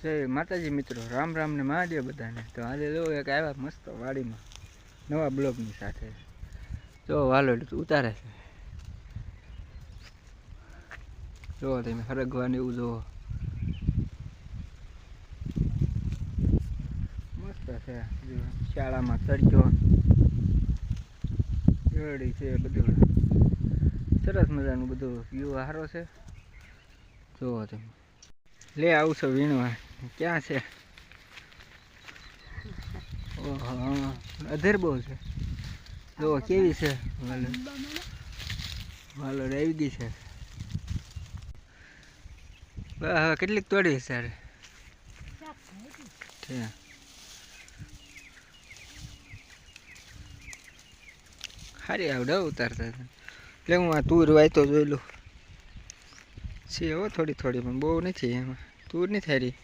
જય માતાજી મિત્રો, રામ રામ ને મહાદેવ બધાને। તો આજે જો એક આવ્યા મસ્ત વાડીમાં નવા બ્લોગની સાથે। જો વાલો ઉતારે છે, જો તમે હરગવાની એવું જો મસ્ત છે। શાળામાં તડક્યો જોડી છે, બધું સરસ મજાનું બધું વ્યૂ સારો છે। જોવો તમે લે આવું છો વીણવા, ક્યાં છે? ઓહો અધેર બહુ છે, જો કેવી છે વાલો આવી ગઈ છે। હવે કેટલીક તોડી સર સારી આવડે ઉતારતા એટલે હું આ તુર વાયતો જોઈ લઉં છે હો, થોડી થોડી પણ બહુ નથી, એમાં તુર નહીં થારી।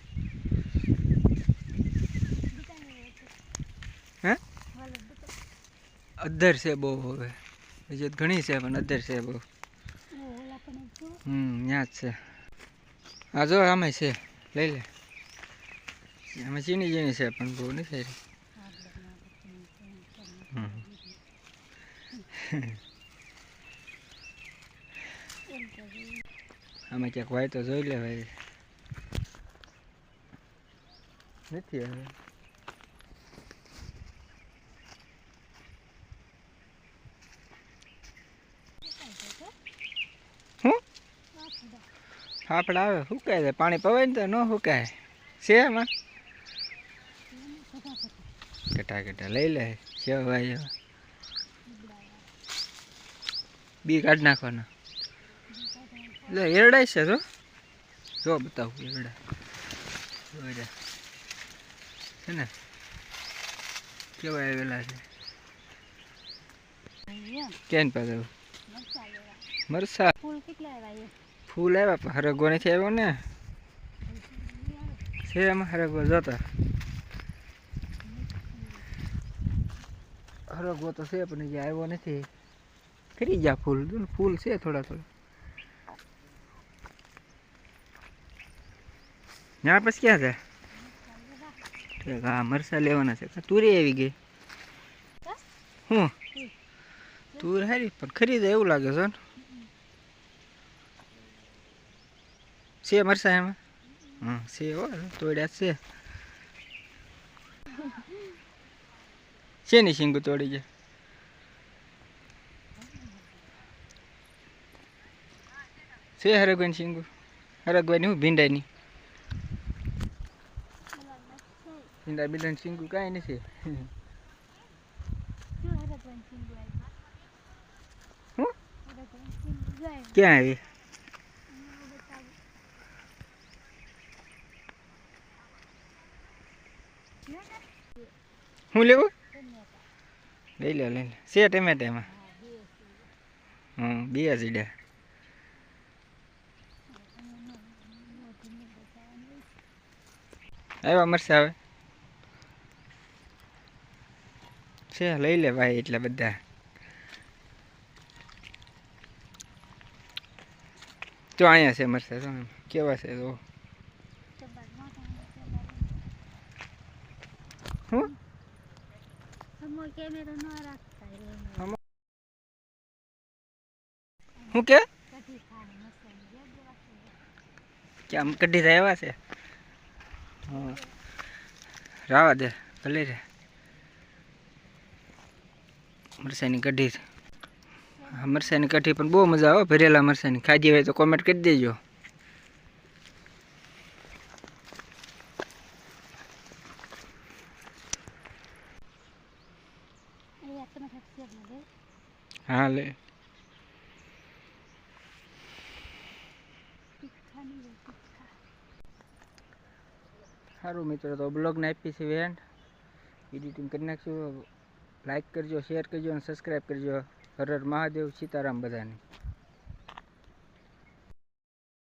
હે અધર છે બહુ, હવે ઇજ્જત ઘણી છે પણ અધર છે બહુ। ત્યાં જ છે, હા જો આમે છે, લઈ લે। એમાં ચીની ઝીણી છે પણ બહુ નથી થારી। આમાં ક્યાંક હોય તો જોઈ લે ભાઈ, નથી હવે શું ફાફડા આવે સુકાય છે, પાણી પવાય ને તો ન સુકાય છે એમાં। કટા કટા લઈ લે છે ભાઈ, બી કાઢ નાખવાના એટલે એરડાય છે તો જો બતાવું એરડા છે ને કેવા આવેલા છે, કેમ પાછળ મરસા ફૂલ આવ્યા પણ હરગવો નથી આવ્યો ને, છે એમાં હરગવો જોતા હરગવો તો છે પણ જે આવ્યો નથી, ખરી ગયા ફૂલ, ફૂલ છે થોડા થોડા। यहाँ बस क्या था? हाँ मरसा लेवाना છે, તુરી આવી ગઈ હું તુર હારી પણ ખરીદે એવું લાગે છે છે મરસા એમાં, હા છે હો તોડ્યા છે। શેની શીંગું તોડી જાય છે હરગવાની શીંગું, હરગવાની હું ભીંડાની ભીંડા બીંડાની શીંગું કાંઈ નથી। હું ક્યાં આવી હું લેવું લઈ લે લઈ લે છે ટમેટા એમાં, બે સીડ્યા આવ્યા મરસા આવે છે, લઈ લે ભાઈ એટલે બધા તો અહીંયા છે મરસા, તો કેવા છે તો હું શું કે આમ કઢી થાય એવા છે, હા રાવા દે ભલે રે મરસાની કઢી, મરસાની કઢી પણ બહુ મજા આવે, ભરેલા મરસાની ખાધી હોય તો કોમેન્ટ કરી દેજો। હા લે સારું મિત્રો, તો બ્લોગને આપી છે એન્ડ, એડિટિંગ કરી નાખશું, લાઈક કરજો, શેર કરજો અને સબસ્ક્રાઈબ કરજો। હર હર મહાદેવ, સીતારામ બધાને।